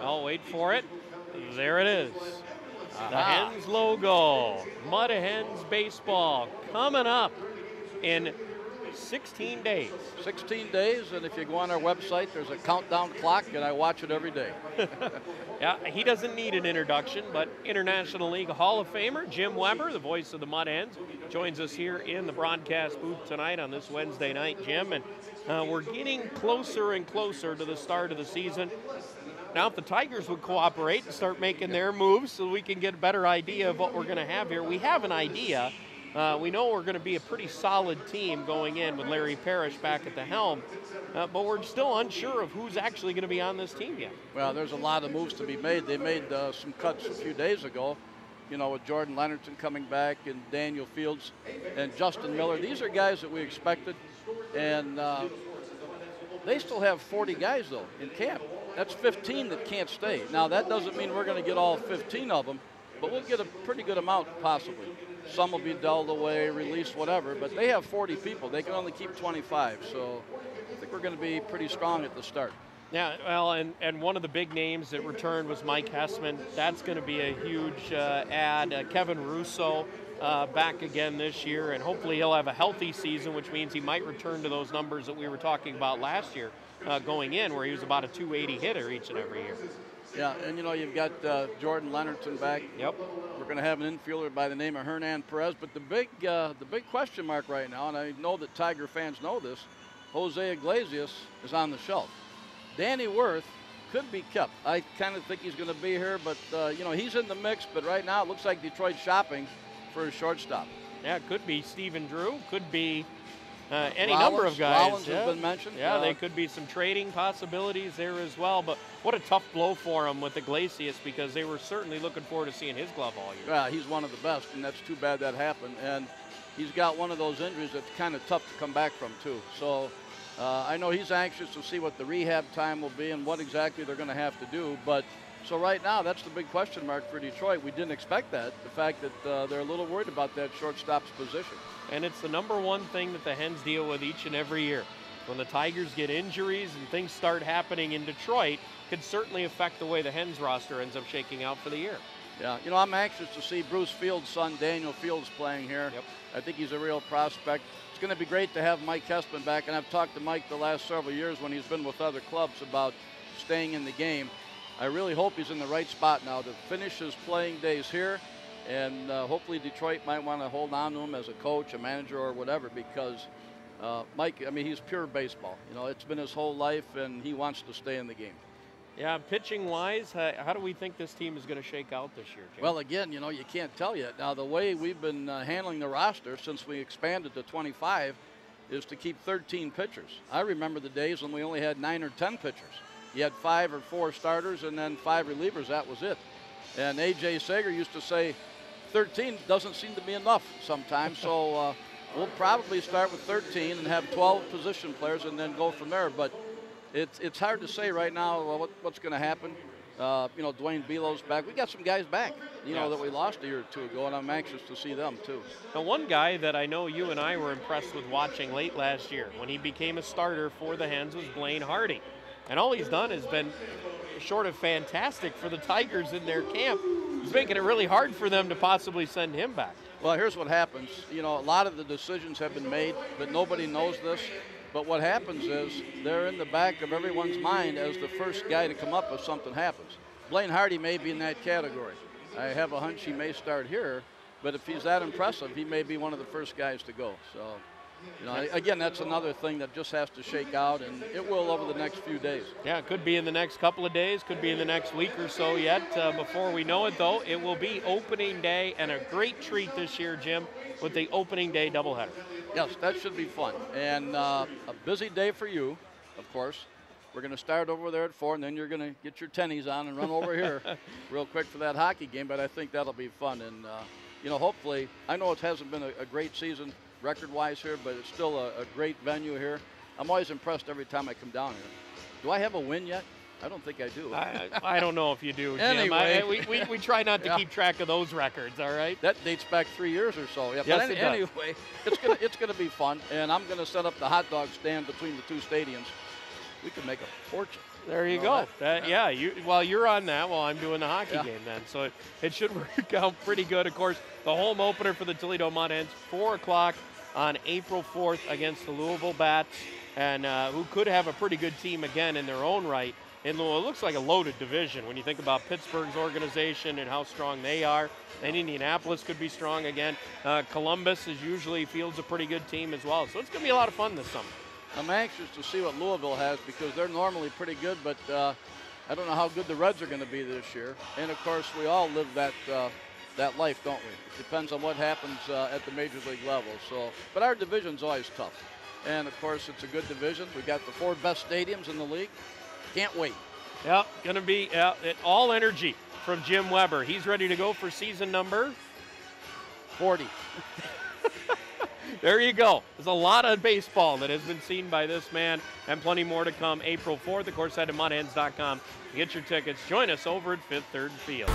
I'll wait for it. There it is. The Hens logo. Mud Hens baseball coming up in 16 days. 16 days, and if you go on our website, there's a countdown clock, and I watch it every day. Yeah, he doesn't need an introduction, but International League Hall of Famer Jim Weber, the voice of the Mud Hens, joins us here in the broadcast booth tonight on this Wednesday night, Jim. And we're getting closer and closer to the start of the season. Now, if the Tigers would cooperate and start making their moves so we can get a better idea of what we're going to have here, we have an idea. We know we're going to be a pretty solid team going in with Larry Parrish back at the helm, but we're still unsure of who's actually going to be on this team yet. Well, there's a lot of moves to be made. They made some cuts a few days ago, you know, with Jordan Leonardson coming back and Daniel Fields and Justin Miller. These are guys that we expected, and they still have 40 guys, though, in camp. That's 15 that can't stay. Now, that doesn't mean we're going to get all 15 of them, but we'll get a pretty good amount, possibly. Some will be dealt away, released, whatever, but they have 40 people. They can only keep 25, so I think we're going to be pretty strong at the start. Yeah, well, and one of the big names that returned was Mike Hessman. That's going to be a huge add. Kevin Russo back again this year, and hopefully he'll have a healthy season, which means he might return to those numbers that we were talking about last year going in, where he was about a 280 hitter each and every year. Yeah, and you know, you've got Jordan Leonardson back. Yep. We're going to have an infielder by the name of Hernan Perez, but the big question mark right now, and I know that Tiger fans know this, Jose Iglesias is on the shelf. Danny Worth could be kept. I kind of think he's going to be here, but you know, he's in the mix. But right now, it looks like Detroit's shopping for a shortstop. Yeah, it could be Stephen Drew, could be any number of guys. Rollins has been mentioned. Yeah, they could be some trading possibilities there as well. But what a tough blow for him with Iglesias, because they were certainly looking forward to seeing his glove all year. Yeah, he's one of the best, and that's too bad that happened. And he's got one of those injuries that's kind of tough to come back from, too. So I know he's anxious to see what the rehab time will be and what exactly they're going to have to do. But so right now, that's the big question mark for Detroit. We didn't expect that, the fact that they're a little worried about that shortstop's position. And it's the number one thing that the Hens deal with each and every year. When the Tigers get injuries and things start happening in Detroit, could certainly affect the way the Hens roster ends up shaking out for the year. Yeah, you know, I'm anxious to see Bruce Fields' son, Daniel Fields, playing here. Yep. I think he's a real prospect. It's going to be great to have Mike Hessman back, and I've talked to Mike the last several years when he's been with other clubs about staying in the game. I really hope he's in the right spot now to finish his playing days here, and hopefully Detroit might want to hold on to him as a coach, a manager, or whatever, because Mike, I mean, he's pure baseball. You know, it's been his whole life, and he wants to stay in the game. Yeah, pitching-wise, how do we think this team is going to shake out this year, Jim? Well, again, you know, you can't tell yet. Now, the way we've been handling the roster since we expanded to 25 is to keep 13 pitchers. I remember the days when we only had 9 or 10 pitchers. You had 5 or 4 starters and then 5 relievers. That was it. And A.J. Sager used to say 13 doesn't seem to be enough sometimes. So we'll probably start with 13 and have 12 position players and then go from there. But it's hard to say right now what's going to happen. You know, Dwayne Belo's back. We got some guys back, you know, that we lost a year or two ago, and I'm anxious to see them too. Now, one guy that I know you and I were impressed with watching late last year when he became a starter for the Hens was Blaine Hardy. And all he's done has been short of fantastic for the Tigers in their camp. He's making it really hard for them to possibly send him back. Well, here's what happens. You know, a lot of the decisions have been made, but nobody knows this. But what happens is they're in the back of everyone's mind as the first guy to come up if something happens. Blaine Hardy may be in that category. I have a hunch he may start here, but if he's that impressive, he may be one of the first guys to go. So, you know, again, that's another thing that just has to shake out, and it will over the next few days. Yeah, it could be in the next couple of days, could be in the next week or so yet. Before we know it, though, it will be opening day, and a great treat this year, Jim, with the opening day doubleheader. Yes, that should be fun, and a busy day for you, of course. We're going to start over there at 4, and then you're going to get your tennies on and run over here real quick for that hockey game, but I think that'll be fun. And, you know, hopefully, I know it hasn't been a great season record-wise here, but it's still a great venue here. I'm always impressed every time I come down here. Do I have a win yet? I don't think I do. I don't know if you do, Jim. Anyway. We try not to keep track of those records, all right? That dates back 3 years or so. Yeah, yes, but anyway, it's gonna be fun, and I'm going to set up the hot dog stand between the two stadiums. we could make a fortune. There you go. Yeah, you're on that while I'm doing the hockey game then. So it should work out pretty good. Of course, the home opener for the Toledo Mud Hens, 4 o'clock on April 4th against the Louisville Bats, and who could have a pretty good team again in their own right. In Louisville, it looks like a loaded division when you think about Pittsburgh's organization and how strong they are. And Indianapolis could be strong again. Columbus usually fields a pretty good team as well. So it's going to be a lot of fun this summer. I'm anxious to see what Louisville has because they're normally pretty good, but I don't know how good the Reds are going to be this year. And, of course, we all live that life, don't we? It depends on what happens at the major league level. But our division's always tough. And, of course, it's a good division. We've got the 4 best stadiums in the league. Can't wait. Yeah, going to be all energy from Jim Weber. He's ready to go for season number 40. There you go. There's a lot of baseball that has been seen by this man, and plenty more to come April 4th. Of course, head to mudhens.com to get your tickets. Join us over at Fifth Third Field.